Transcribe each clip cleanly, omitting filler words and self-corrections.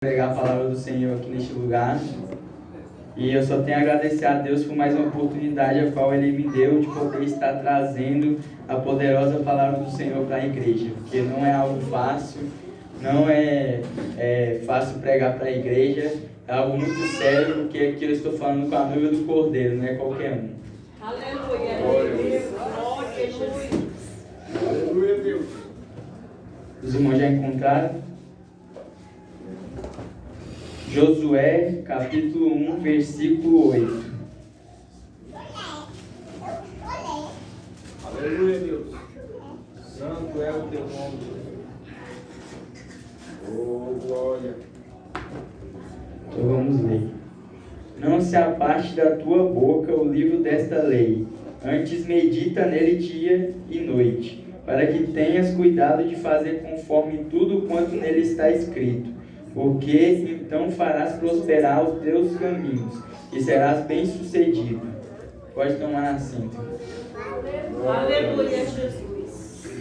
Pregar a palavra do Senhor aqui neste lugar. E eu só tenho a agradecer a Deus por mais uma oportunidade a qual Ele me deu de poder estar trazendo a poderosa palavra do Senhor para a igreja. Porque não é algo fácil, não é fácil pregar para a igreja, é algo muito sério, porque aqui eu estou falando com a noiva do Cordeiro, não é qualquer um. Aleluia, Deus. Glória a Jesus. Aleluia, Deus. Os irmãos já encontraram? Josué, capítulo 1, versículo 8. Aleluia, Deus. Santo é o teu nome. Oh, glória. Então vamos ler. Não se aparte da tua boca o livro desta lei, antes medita nele dia e noite, para que tenhas cuidado de fazer conforme tudo quanto nele está escrito. Porque então farás prosperar os teus caminhos e serás bem-sucedido. Pode tomar assento. Aleluia, Jesus.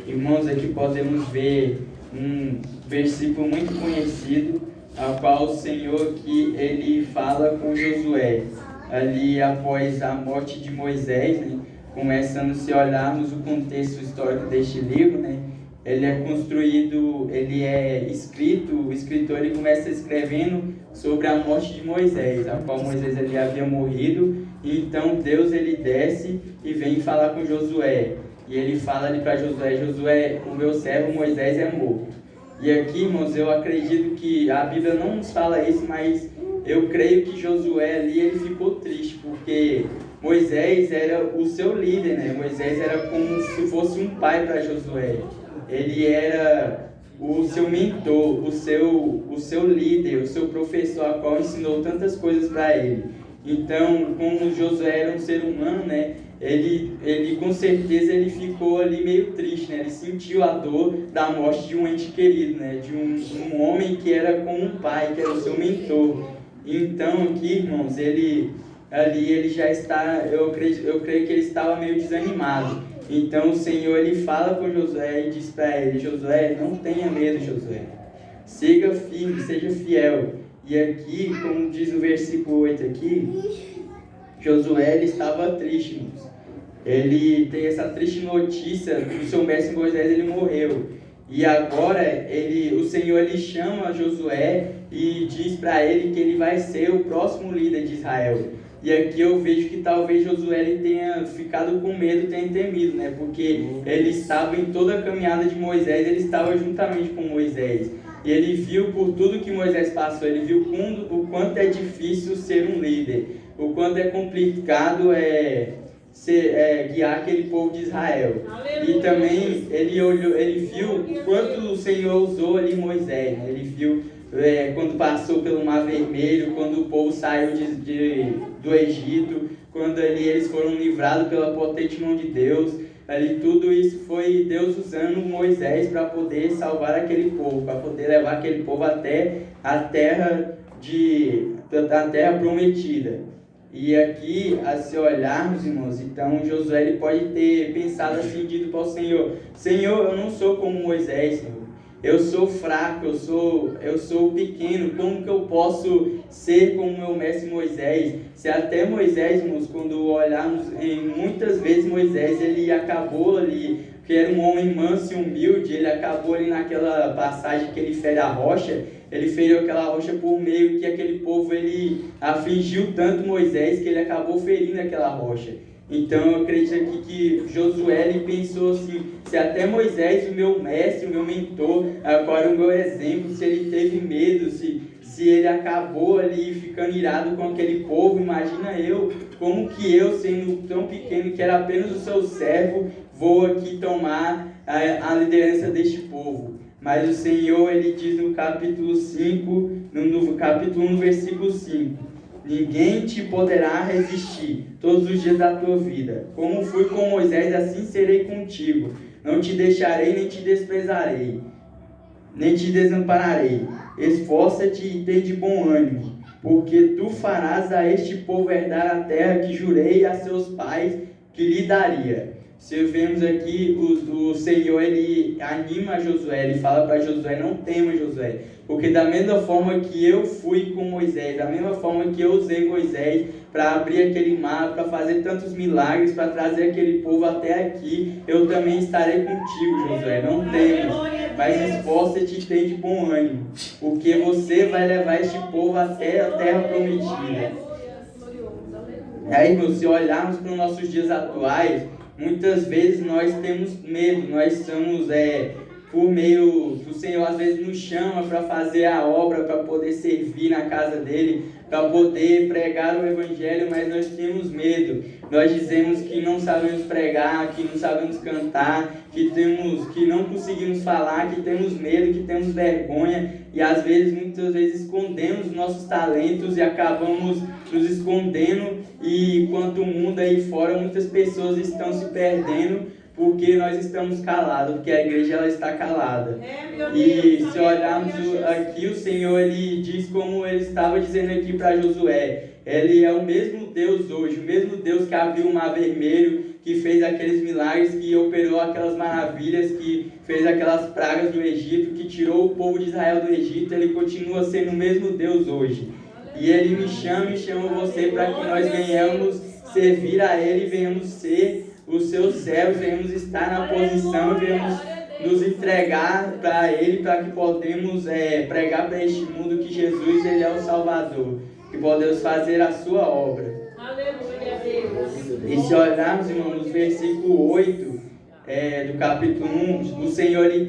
Irmãos, aqui podemos ver um versículo muito conhecido, ao qual o Senhor aqui, ele fala com Josué, ali após a morte de Moisés, né? Começando, se olharmos o contexto histórico deste livro, né? Ele é construído, ele é escrito, o escritor ele começa escrevendo sobre a morte de Moisés, a qual Moisés ele havia morrido, e então Deus ele desce e vem falar com Josué, e ele fala ali para Josué: Josué, o meu servo Moisés é morto. E aqui, irmãos, eu acredito que a Bíblia não nos fala isso, mas eu creio que Josué ali ele ficou triste, porque Moisés era o seu líder, né? Moisés era como se fosse um pai para Josué. Ele era o seu mentor, o seu líder, o seu professor, a qual ensinou tantas coisas para ele. Então, como Josué era um ser humano, né? Ele com certeza ele ficou ali meio triste, né? Ele sentiu a dor da morte de um ente querido, né? De um homem que era como um pai, que era o seu mentor. Então, aqui, irmãos, ele já está, eu creio que ele estava meio desanimado. Então o Senhor ele fala com Josué e diz para ele: Josué, não tenha medo, Josué. Siga firme, seja fiel. E aqui, como diz o versículo 8 aqui, Josué ele estava triste, irmãos. Ele tem essa triste notícia do seu mestre Moisés, ele morreu. E agora o Senhor ele chama Josué e diz para ele que ele vai ser o próximo líder de Israel. E aqui eu vejo que talvez Josué ele tenha ficado com medo, tenha temido, né? Porque ele estava em toda a caminhada de Moisés, ele estava juntamente com Moisés. E ele viu por tudo que Moisés passou, ele viu o quanto é difícil ser um líder, o quanto é complicado guiar aquele povo de Israel. Aleluia. E também ele viu o quanto o Senhor usou ali Moisés, né? Ele viu quando passou pelo Mar Vermelho, quando o povo saiu do Egito, quando eles foram livrados pela potente mão de Deus. Ali tudo isso foi Deus usando Moisés para poder salvar aquele povo, para poder levar aquele povo até a terra prometida. E aqui, se olharmos, irmãos, então Josué ele pode ter pensado assim, dito para o Senhor: Senhor, eu não sou como Moisés, Senhor. Eu sou fraco, eu sou pequeno, como que eu posso ser como meu mestre Moisés? Se até Moisés, irmãos, quando olharmos, muitas vezes Moisés, ele acabou ali, que era um homem manso e humilde, ele acabou ali naquela passagem que ele fere a rocha, ele feriu aquela rocha por meio que aquele povo, ele afligiu tanto Moisés, que ele acabou ferindo aquela rocha. Então eu acredito aqui que Josué ele pensou assim: se até Moisés, o meu mestre, o meu mentor, agora o meu exemplo, se ele teve medo, se ele acabou ali ficando irado com aquele povo, imagina eu, como que eu, sendo tão pequeno, que era apenas o seu servo, vou aqui tomar a liderança deste povo. Mas o Senhor ele diz no capítulo 5, no capítulo 1, no versículo 5: ninguém te poderá resistir todos os dias da tua vida. Como fui com Moisés, assim serei contigo. Não te deixarei, nem te desprezarei, nem te desampararei. Esforça-te e tem de bom ânimo, porque tu farás a este povo herdar a terra que jurei a seus pais que lhe daria. Se vemos aqui, o Senhor, ele anima Josué, ele fala para Josué, não tema, Josué, porque da mesma forma que eu fui com Moisés, da mesma forma que eu usei Moisés para abrir aquele mar, para fazer tantos milagres, para trazer aquele povo até aqui, eu também estarei contigo, Josué, não temas, mas esforça-te e tem de bom ânimo, porque você vai levar este povo até a terra prometida. Aí, irmãos, se olharmos para os nossos dias atuais, muitas vezes nós temos medo, nós estamos, por meio do Senhor, às vezes nos chama para fazer a obra, para poder servir na casa dele, para poder pregar o Evangelho, mas nós temos medo. Nós dizemos que não sabemos pregar, que não sabemos cantar, que não conseguimos falar, que temos medo, que temos vergonha, e às vezes, muitas vezes, escondemos nossos talentos e acabamos nos escondendo, e enquanto o mundo aí fora, muitas pessoas estão se perdendo porque nós estamos calados, porque a igreja ela está calada. E se olharmos aqui, o Senhor ele diz como ele estava dizendo aqui para Josué, ele é o mesmo Deus hoje, o mesmo Deus que abriu o mar vermelho, que fez aqueles milagres, que operou aquelas maravilhas, que fez aquelas pragas do Egito, que tirou o povo de Israel do Egito, ele continua sendo o mesmo Deus hoje. E ele me chama e chama você para que nós venhamos servir a ele, venhamos ser os seus servos, venhamos estar na posição, venhamos nos entregar para ele, para que podemos pregar para este mundo que Jesus ele é o Salvador, que podemos fazer a sua obra. Aleluia, Deus. E se olharmos, irmãos, no versículo 8 do capítulo 1, o Senhor ele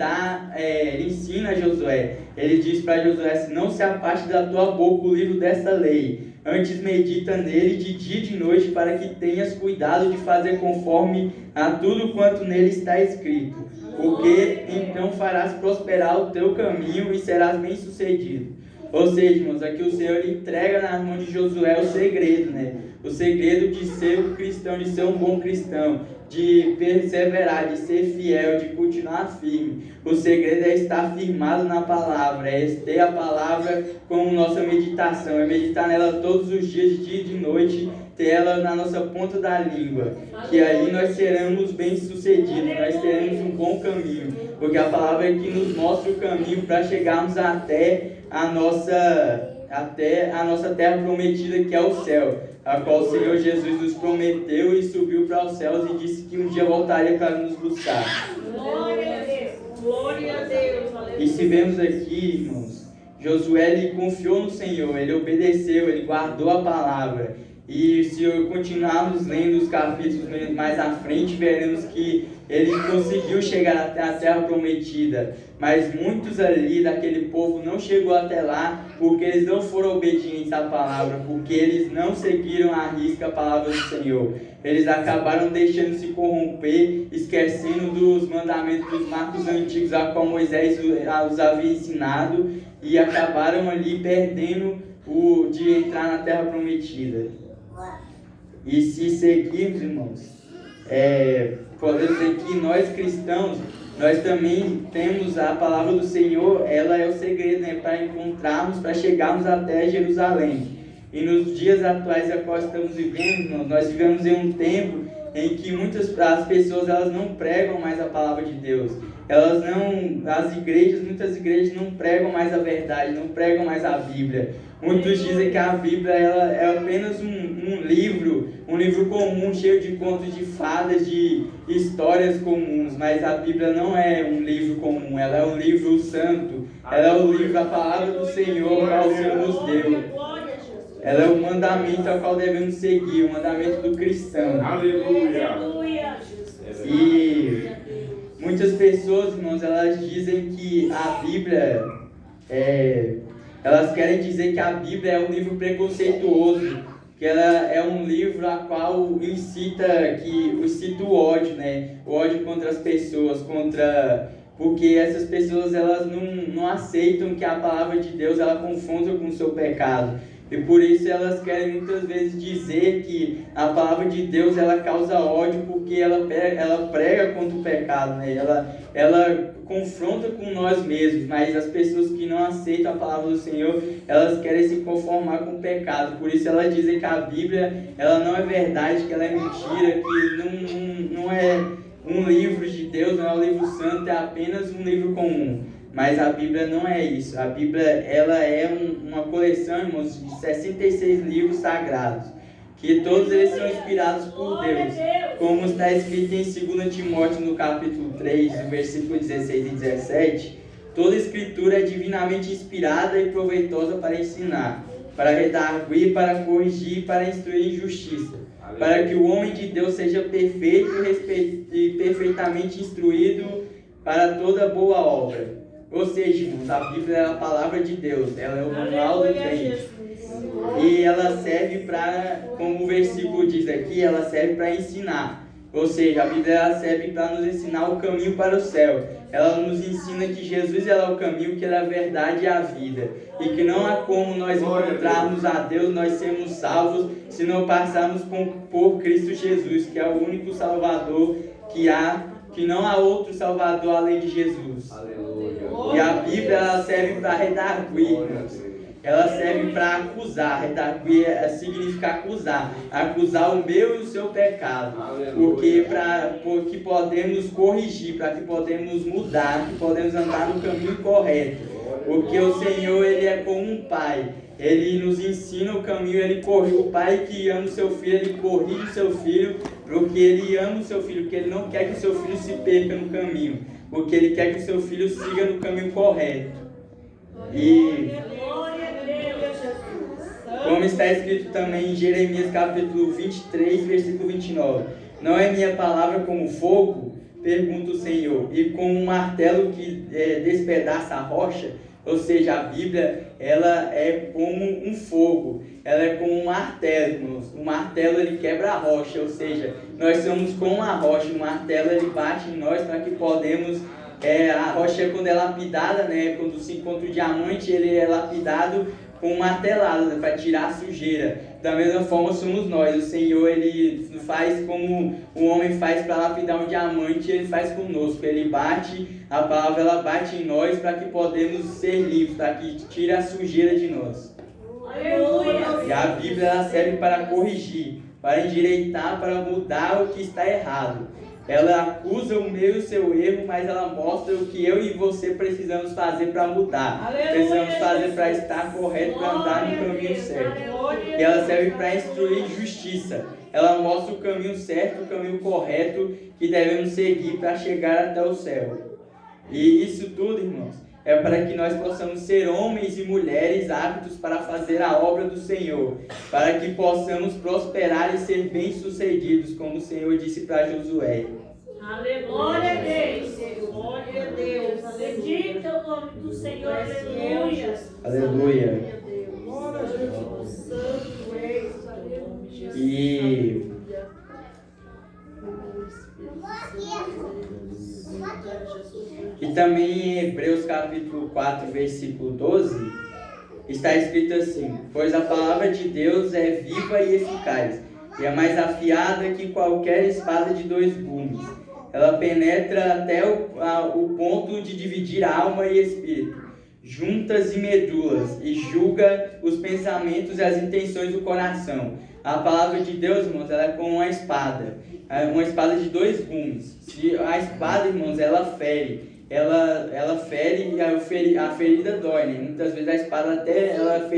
ensina a Josué, ele diz para Josué assim, não se afaste da tua boca o livro dessa lei, antes medita nele de dia e de noite, para que tenhas cuidado de fazer conforme a tudo quanto nele está escrito, porque então farás prosperar o teu caminho e serás bem sucedido. Ou seja, irmãos, aqui o Senhor entrega nas mãos de Josué o segredo, né? O segredo de ser um cristão, de ser um bom cristão, de perseverar, de ser fiel, de continuar firme. O segredo é estar firmado na palavra, é ter a palavra como nossa meditação, é meditar nela todos os dias, de dia e de noite, ter ela na nossa ponta da língua, que aí nós seremos bem-sucedidos, nós teremos um bom caminho, porque a palavra é que nos mostra o caminho para chegarmos até a nossa terra prometida, que é o céu, a qual o Senhor Jesus nos prometeu e subiu para os céus e disse que um dia voltaria para nos buscar. Glória a Deus. Glória a Deus. E se vemos aqui, irmãos, Josué ele confiou no Senhor, ele obedeceu, ele guardou a palavra. E se continuarmos lendo os capítulos mais à frente, veremos que ele conseguiu chegar até a terra prometida. Mas muitos ali daquele povo não chegou até lá porque eles não foram obedientes à palavra, porque eles não seguiram à risca a palavra do Senhor. Eles acabaram deixando se corromper, esquecendo dos mandamentos, dos marcos antigos, a qual Moisés os havia ensinado, e acabaram ali perdendo de entrar na terra prometida. E se seguirmos, irmãos, podemos dizer que nós cristãos, nós também temos a palavra do Senhor, ela é o segredo, né, para encontrarmos, para chegarmos até Jerusalém. E nos dias atuais a qual estamos vivendo, irmãos, nós vivemos em um tempo em que muitas pessoas elas não pregam mais a palavra de Deus. Muitas igrejas não pregam mais a verdade, não pregam mais a Bíblia. Muitos dizem que a Bíblia ela é apenas um livro comum, cheio de contos de fadas, de histórias comuns, mas a Bíblia não é um livro comum, ela é um livro santo, ela é o livro, a palavra do Senhor, qual o Senhor nos deu. Ela é o mandamento ao qual devemos seguir, o mandamento do cristão. Aleluia. E muitas pessoas, irmãos, elas dizem que a Bíblia elas querem dizer que a Bíblia é um livro preconceituoso, que ela é um livro a qual incita o ódio, né? O ódio contra as pessoas, porque essas pessoas elas não aceitam que a palavra de Deus ela confronta com o seu pecado. E por isso elas querem muitas vezes dizer que a palavra de Deus ela causa ódio porque ela prega contra o pecado, né? Ela confronta com nós mesmos, mas as pessoas que não aceitam a palavra do Senhor, elas querem se conformar com o pecado. Por isso elas dizem que a Bíblia ela não é verdade, que ela é mentira, que um livro de Deus, não é um livro santo, é apenas um livro comum. Mas a Bíblia não é isso. A Bíblia ela é uma coleção, irmãos, de 66 livros sagrados, que todos eles são inspirados por Deus, como está escrito em 2 Timóteo no capítulo 3, no versículo 16 e 17. Toda escritura é divinamente inspirada e proveitosa para ensinar, para redarguir, para corrigir, para instruir em justiça, para que o homem de Deus seja perfeito e perfeitamente instruído para toda boa obra. Ou seja, irmãos, a Bíblia é a palavra de Deus, ela é o manual do crente. E ela serve para, como o versículo diz aqui, ela serve para ensinar. Ou seja, a Bíblia ela serve para nos ensinar o caminho para o céu. Ela nos ensina que Jesus ela é o caminho, que ele é a verdade e a vida. E que não há como nós encontrarmos a Deus, nós sermos salvos, se não passarmos por Cristo Jesus, que é o único Salvador que há, que não há outro Salvador além de Jesus. Aleluia. E a Bíblia ela serve para redarguir, irmãos. Ela serve para acusar. Redarguir significa acusar. Acusar o meu e o seu pecado. Porque podemos corrigir, para que podemos mudar, que podemos andar no caminho correto. Porque o Senhor, ele é como um pai. Ele nos ensina o caminho, ele corrige. O pai que ama o seu filho, ele corrige o seu filho, porque ele ama o seu filho, porque ele não quer que o seu filho se perca no caminho, porque ele quer que o seu filho siga no caminho correto. E como está escrito também em Jeremias capítulo 23, versículo 29. Não é minha palavra como fogo? Pergunta o Senhor. E como um martelo que despedaça a rocha? Ou seja, a Bíblia ela é como um fogo. Ela é como um martelo, irmãos. O martelo ele quebra a rocha. Ou seja, nós somos como a rocha. O martelo ele bate em nós para que podemos... a rocha quando é lapidada, né? Quando se encontra o diamante, ele é lapidado com martelada, né? Para tirar a sujeira. Da mesma forma somos nós. O Senhor ele faz como o homem faz para lapidar um diamante, ele faz conosco. Ele bate, a palavra ela bate em nós para que podemos ser livres, para que tire a sujeira de nós. Aleluia. E a Bíblia ela serve para corrigir, para endireitar, para mudar o que está errado. Ela acusa o meu e o seu erro, mas ela mostra o que eu e você precisamos fazer para mudar. Aleluia, precisamos fazer para estar correto, para andar no caminho certo. E ela serve para instruir justiça. Ela mostra o caminho certo, o caminho correto que devemos seguir para chegar até o céu. E isso tudo, irmãos, é para que nós possamos ser homens e mulheres aptos para fazer a obra do Senhor, para que possamos prosperar e ser bem-sucedidos, como o Senhor disse para Josué. Glória a Deus, glória a Deus, bendito o nome do Senhor, aleluia. Aleluia. Glória a Deus, santo és, aleluia. E também em Hebreus capítulo 4, versículo 12, está escrito assim: pois a palavra de Deus é viva e eficaz, e é mais afiada que qualquer espada de 2 gumes. Ela penetra até o ponto de dividir alma e espírito, juntas e medulas, e julga os pensamentos e as intenções do coração. A palavra de Deus, irmãos, ela é como uma espada de 2 gumes. Se a espada, irmãos, ela fere, ela fere e a ferida dói, né? Muitas vezes a espada até ela é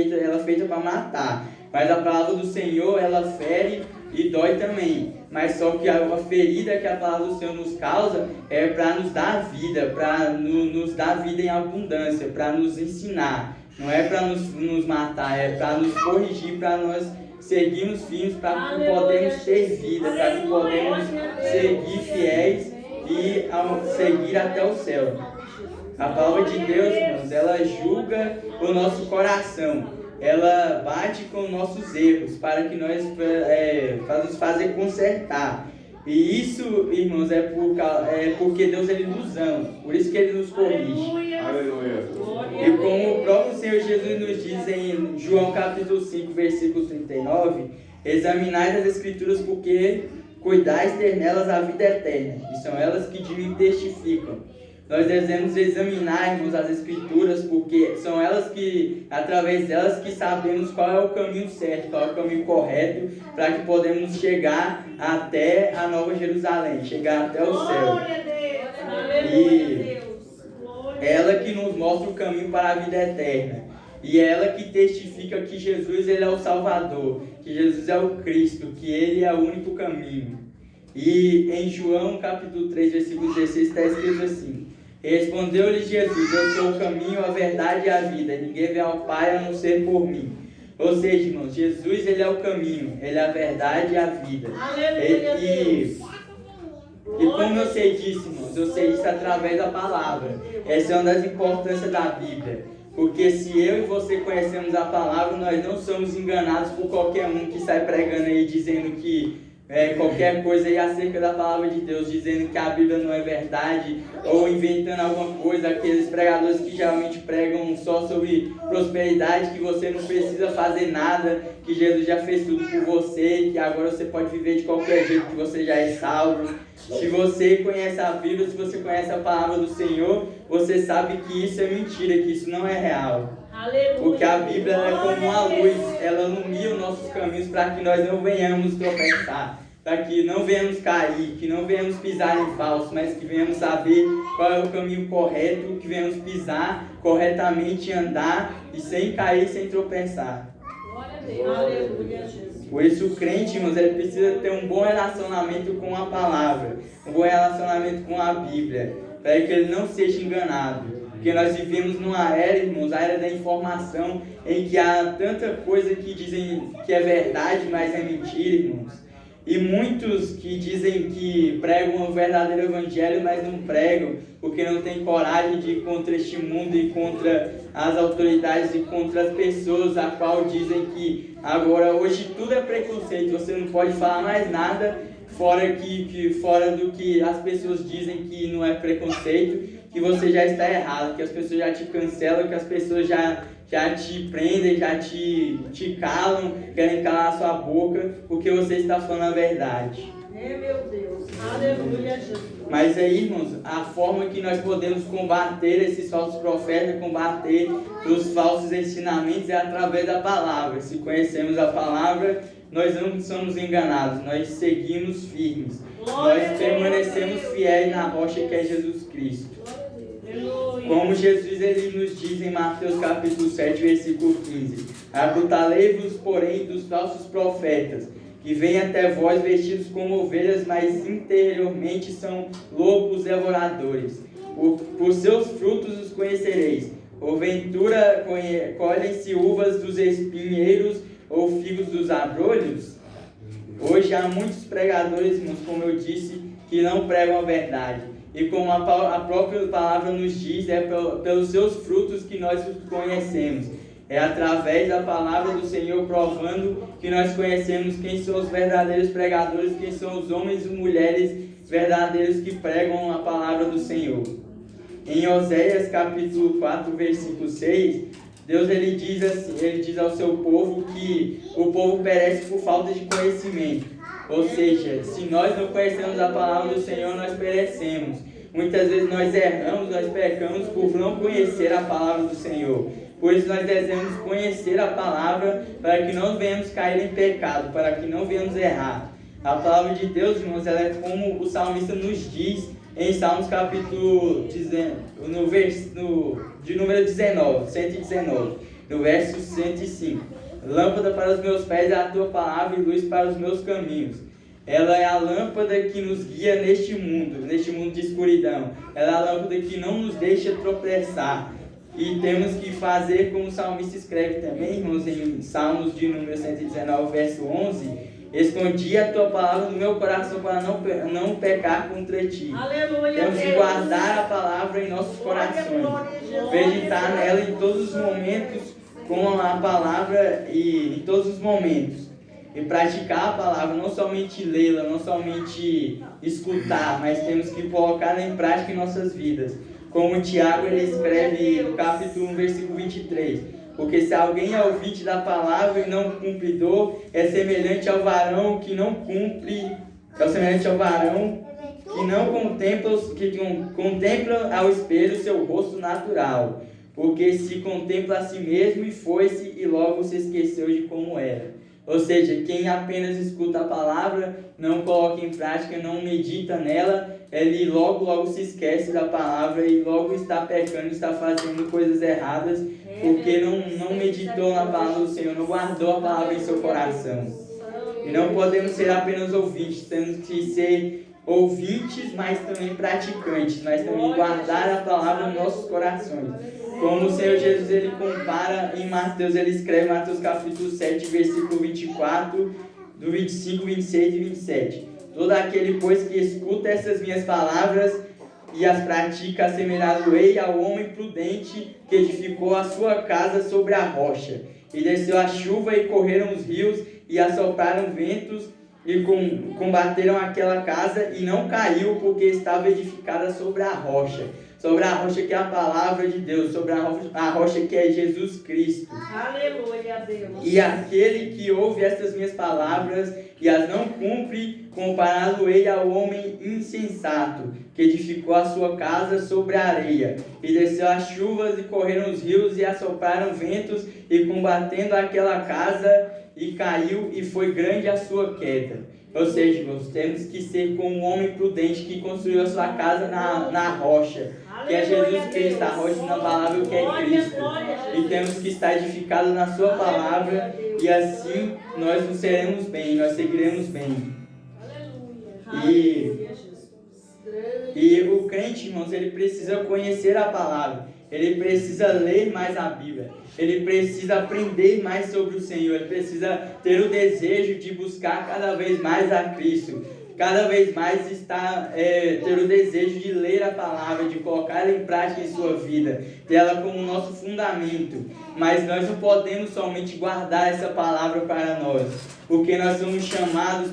feita para matar, mas a palavra do Senhor ela fere e dói também. Mas só que a ferida que a palavra do Senhor nos causa é para nos dar vida, para nos dar vida em abundância, para nos ensinar. Não é para nos matar, é para nos corrigir, para nós seguirmos firmes, para que podemos ter vida, para que podemos seguir fiéis e seguir até o céu. A palavra de Deus, irmãos, ela julga o nosso coração. Ela bate com nossos erros para que nós nos fazer consertar. E isso, irmãos, porque Deus ele nos ama. Por isso que ele nos corrige. Aleluia. E como o próprio Senhor Jesus nos diz em João capítulo 5, versículo 39, examinai as Escrituras porque cuidais ter nelas a vida eterna. E são elas que te testificam. Nós devemos examinar, irmãos, as Escrituras, porque são através delas que sabemos qual é o caminho certo, qual é o caminho correto, para que podemos chegar até a Nova Jerusalém, chegar até o céu. Glória a Deus. Aleluia, Deus. É ela que nos mostra o caminho para a vida eterna. E é ela que testifica que Jesus ele é o Salvador, que Jesus é o Cristo, que Ele é o único caminho. E em João capítulo 3, versículo 16 está escrito assim: respondeu-lhe Jesus: eu sou o caminho, a verdade e a vida, ninguém vem ao Pai a não ser por mim. Ou seja, irmãos, Jesus ele é o caminho, Ele é a verdade e a vida. Aleluia, Deus. E como eu sei disso, irmãos? Eu sei disso através da palavra. Essa é uma das importâncias da Bíblia. Porque se eu e você conhecemos a palavra, nós não somos enganados por qualquer um que sai pregando aí, dizendo que qualquer coisa aí acerca da palavra de Deus, dizendo que a Bíblia não é verdade, ou inventando alguma coisa, aqueles pregadores que geralmente pregam só sobre prosperidade, que você não precisa fazer nada, que Jesus já fez tudo por você, que agora você pode viver de qualquer jeito, que você já é salvo. Se você conhece a Bíblia, se você conhece a palavra do Senhor, você sabe que isso é mentira, que isso não é real. Aleluia. Porque a Bíblia é como uma luz, ela ilumina os nossos caminhos para que nós não venhamos tropeçar, para que não venhamos cair, que não venhamos pisar em falso, mas que venhamos saber qual é o caminho correto, que venhamos pisar corretamente, andar e sem cair, sem tropeçar. Glória a Deus. Aleluia, Jesus. Por isso o crente, irmãos, ele precisa ter um bom relacionamento com a palavra, um bom relacionamento com a Bíblia, para que ele não seja enganado. Porque nós vivemos numa era, irmãos, a era da informação, em que há tanta coisa que dizem que é verdade, mas é mentira, irmãos. E muitos que dizem que pregam o verdadeiro evangelho, mas não pregam, porque não têm coragem de ir contra este mundo e contra as autoridades e contra as pessoas, a qual dizem que agora, hoje tudo é preconceito, você não pode falar mais nada fora do que as pessoas dizem que não é preconceito, que você já está errado, que as pessoas já te cancelam, que as pessoas já te prendem, já te calam, querem calar a sua boca, porque você está falando a verdade. Meu Deus. Aleluia, Jesus. Mas aí, irmãos, a forma que nós podemos combater esses falsos profetas, combater os falsos ensinamentos é através da palavra. Se conhecemos a palavra, nós não somos enganados, nós seguimos firmes. Nós permanecemos fiéis na rocha que é Jesus Cristo. Como Jesus ele nos diz em Mateus capítulo 7, versículo 15: acutalei-vos, porém, dos falsos profetas, que vêm até vós vestidos como ovelhas, mas interiormente são lobos devoradores. Por seus frutos os conhecereis. Porventura colhem-se uvas dos espinheiros ou figos dos abrolhos? Hoje há muitos pregadores, irmãos, como eu disse, que não pregam a verdade. E como a própria palavra nos diz, é pelos seus frutos que nós os conhecemos. É através da palavra do Senhor provando que nós conhecemos quem são os verdadeiros pregadores, quem são os homens e mulheres verdadeiros que pregam a palavra do Senhor. Em Oséias capítulo 4, versículo 6, Deus ele diz ao seu povo que o povo perece por falta de conhecimento. Ou seja, se nós não conhecemos a palavra do Senhor, nós perecemos. Muitas vezes nós erramos, nós pecamos por não conhecer a palavra do Senhor. Por isso nós devemos conhecer a palavra para que não venhamos cair em pecado, para que não venhamos errar. A palavra de Deus, irmãos, ela é como o salmista nos diz em Salmos capítulo de número 119, no verso 105. Lâmpada para os meus pés é a tua palavra e luz para os meus caminhos. Ela é a lâmpada que nos guia neste mundo de escuridão. Ela é a lâmpada que não nos deixa tropeçar. E temos que fazer como o salmista escreve também, irmãos, em Salmos de número 119, verso 11. Escondi a tua palavra no meu coração para não pecar contra ti. Aleluia. Temos que guardar a palavra em nossos corações. Meditar nela em todos os momentos, com a palavra e em todos os momentos. E praticar a palavra, não somente lê-la, não somente escutar, mas temos que colocá-la em prática em nossas vidas. Como Tiago ele escreve no capítulo 1, versículo 23. Porque se alguém é ouvinte da palavra e não cumpridor, é semelhante ao varão que não cumpre, é semelhante ao varão que não contempla ao espelho seu rosto natural, porque se contempla a si mesmo e foi-se e logo se esqueceu de como era. Ou seja, quem apenas escuta a palavra, não coloca em prática, não medita nela, ele logo se esquece da palavra e logo está pecando, está fazendo coisas erradas, porque não meditou na palavra do Senhor, não guardou a palavra em seu coração. E não podemos ser apenas ouvintes, temos que ser ouvintes, mas também praticantes, mas também guardar a palavra nos nossos corações. Como o Senhor Jesus ele compara em Mateus, ele escreve em Mateus capítulo 7, versículo 24, do 25, 26 e 27. Todo aquele, pois, que escuta essas minhas palavras e as pratica, assemelhado-ei ao homem prudente que edificou a sua casa sobre a rocha. E desceu a chuva e correram os rios e assopraram ventos e combateram aquela casa e não caiu porque estava edificada sobre a rocha. Sobre a rocha que é a palavra de Deus, sobre a rocha que é Jesus Cristo. Aleluia, Deus. E aquele que ouve estas minhas palavras e as não cumpre, comparado-ei ao homem insensato, que edificou a sua casa sobre a areia. E desceu as chuvas e correram os rios e assopraram ventos e combatendo aquela casa e caiu e foi grande a sua queda. Ou seja, irmãos, temos que ser como um homem prudente que construiu a sua casa na rocha, que é Jesus Cristo, a rocha na palavra que é Cristo. E temos que estar edificados na sua palavra e assim nós nos seremos bem, nós seguiremos bem. E o crente, irmãos, ele precisa conhecer a palavra, ele precisa ler mais a Bíblia, ele precisa aprender mais sobre o Senhor, ele precisa ter o desejo de buscar cada vez mais a Cristo, cada vez mais ter o desejo de ler a palavra, de colocar ela em prática em sua vida, ter ela como nosso fundamento. Mas nós não podemos somente guardar essa palavra para nós, porque nós somos chamados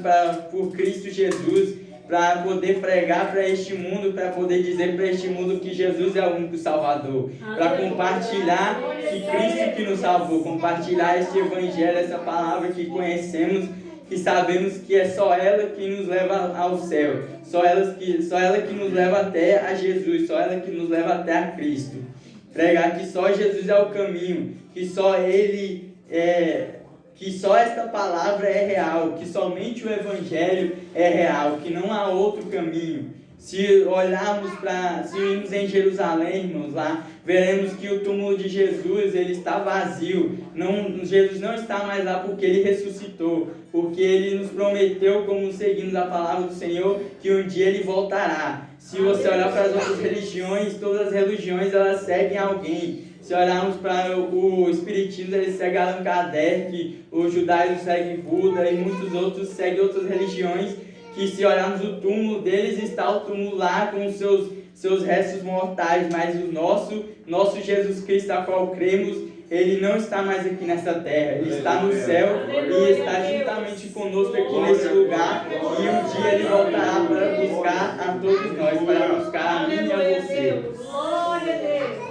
por Cristo Jesus para poder pregar para este mundo, para poder dizer para este mundo que Jesus é o único Salvador, para compartilhar que Cristo que nos salvou, compartilhar este Evangelho, essa palavra que conhecemos, que sabemos que é só ela que nos leva ao céu, só ela que nos leva até a Jesus, só ela que nos leva até a Cristo. Pregar que só Jesus é o caminho, que só Ele que só esta palavra é real, que somente o Evangelho é real, que não há outro caminho. Se irmos em Jerusalém, irmãos, lá, veremos que o túmulo de Jesus, ele está vazio. Jesus não está mais lá porque ele ressuscitou, porque ele nos prometeu, como seguimos a palavra do Senhor, que um dia ele voltará. Se você olhar para as outras religiões, todas as religiões, elas seguem alguém. Se olharmos para o Espiritismo, ele segue Allan Kardec, o judaísmo segue Buda e muitos outros seguem outras religiões, que se olharmos o túmulo deles, está o túmulo lá com os seus restos mortais, mas o nosso Jesus Cristo, a qual cremos, ele não está mais aqui nessa terra, ele está no céu e está juntamente conosco aqui nesse lugar, e um dia ele voltará para buscar a todos nós, para buscar a mim e a você. Glória a Deus.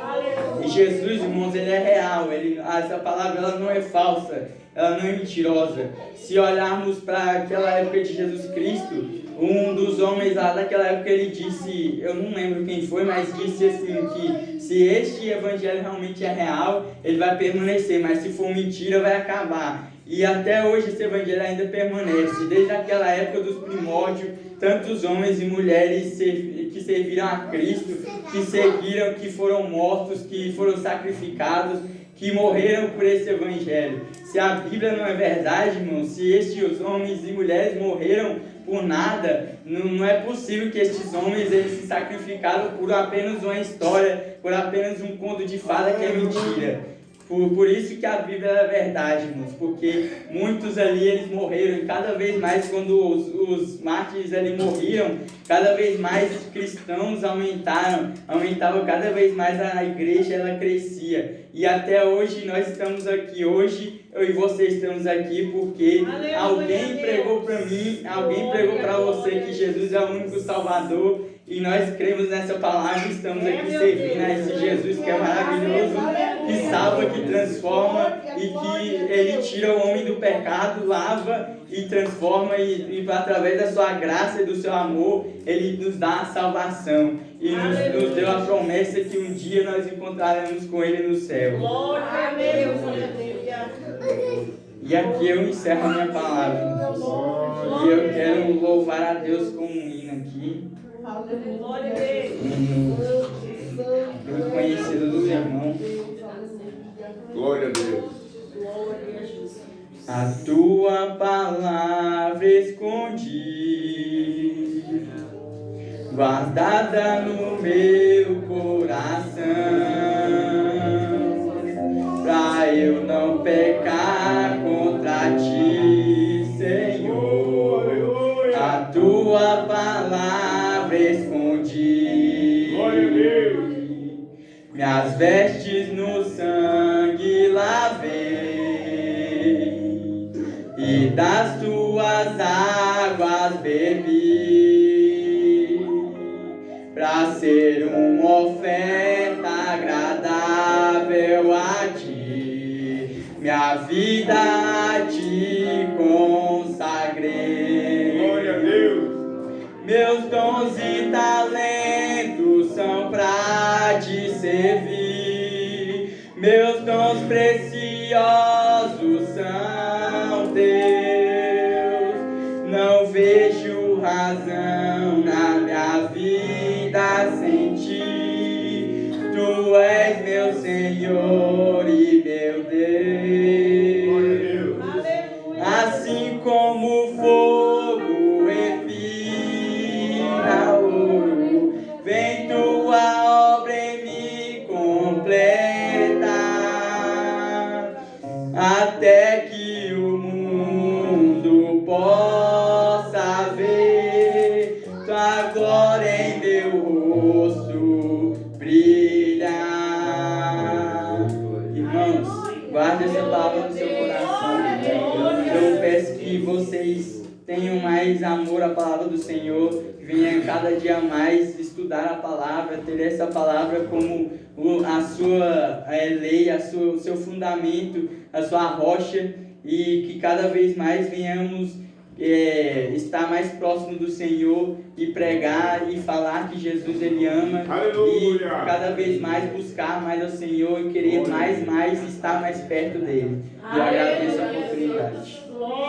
E Jesus, irmãos, ele é real, essa palavra ela não é falsa, ela não é mentirosa. Se olharmos para aquela época de Jesus Cristo, um dos homens lá daquela época, ele disse, eu não lembro quem foi, mas disse assim, que se este evangelho realmente é real, ele vai permanecer, mas se for mentira, vai acabar. E até hoje esse evangelho ainda permanece, desde aquela época dos primórdios, tantos homens e mulheres que serviram a Cristo, que seguiram, que foram mortos, que foram sacrificados, que morreram por esse evangelho. Se a Bíblia não é verdade, irmão, se estes homens e mulheres morreram por nada, não é possível que estes homens eles se sacrificaram por apenas uma história, por apenas um conto de fada que é mentira. Por isso que a Bíblia é verdade, irmãos, porque muitos ali eles morreram, e cada vez mais quando os mártires ali morriam, cada vez mais os cristãos aumentavam cada vez mais a igreja, ela crescia. E até hoje nós estamos aqui, hoje eu e você estamos aqui porque alguém pregou para mim, alguém pregou para você que Jesus é o único Salvador, e nós cremos nessa palavra e estamos aqui servindo a esse Jesus que é maravilhoso. que salva, que transforma e que Ele tira o homem do pecado, lava e transforma e através da sua graça e do seu amor, Ele nos dá a salvação e nos deu a promessa que um dia nós encontraremos com Ele no céu. Glória a Deus, aleluia. E aqui eu encerro a minha palavra. E eu quero louvar a Deus com um hino aqui. Glória a Deus. Muito conhecido dos irmãos. Glória a Deus. Glória a Jesus. A tua palavra escondi, guardada no meu coração, pra eu não pecar contra ti, Senhor. A tua palavra escondi, Glória a Deus. minhas vestes no sangue lavei, e das tuas águas bebi, pra ser uma oferta agradável a ti, minha vida a ti consagrei. Glória a Deus. Meus dons e talentos são pra te servir, meus dons preciosos são teus. Não vejo razão na minha vida sem ti, tu és meu Senhor e meu Deus. Assim como o fogo refina ouro, vem tua obra em mim completa, até que o mundo possa ver tua glória em meu rosto brilhar. Irmãos, guarde essa palavra no seu coração. Eu peço que vocês tenham mais amor à palavra do Senhor, que venham cada dia mais estudar a palavra, ter essa palavra como a sua lei, o seu fundamento, a sua rocha, e que cada vez mais venhamos estar mais próximo do Senhor e pregar e falar que Jesus Ele ama. Aleluia. E cada vez mais buscar mais ao Senhor e querer mais estar mais perto dele. E eu agradeço a oportunidade. Glória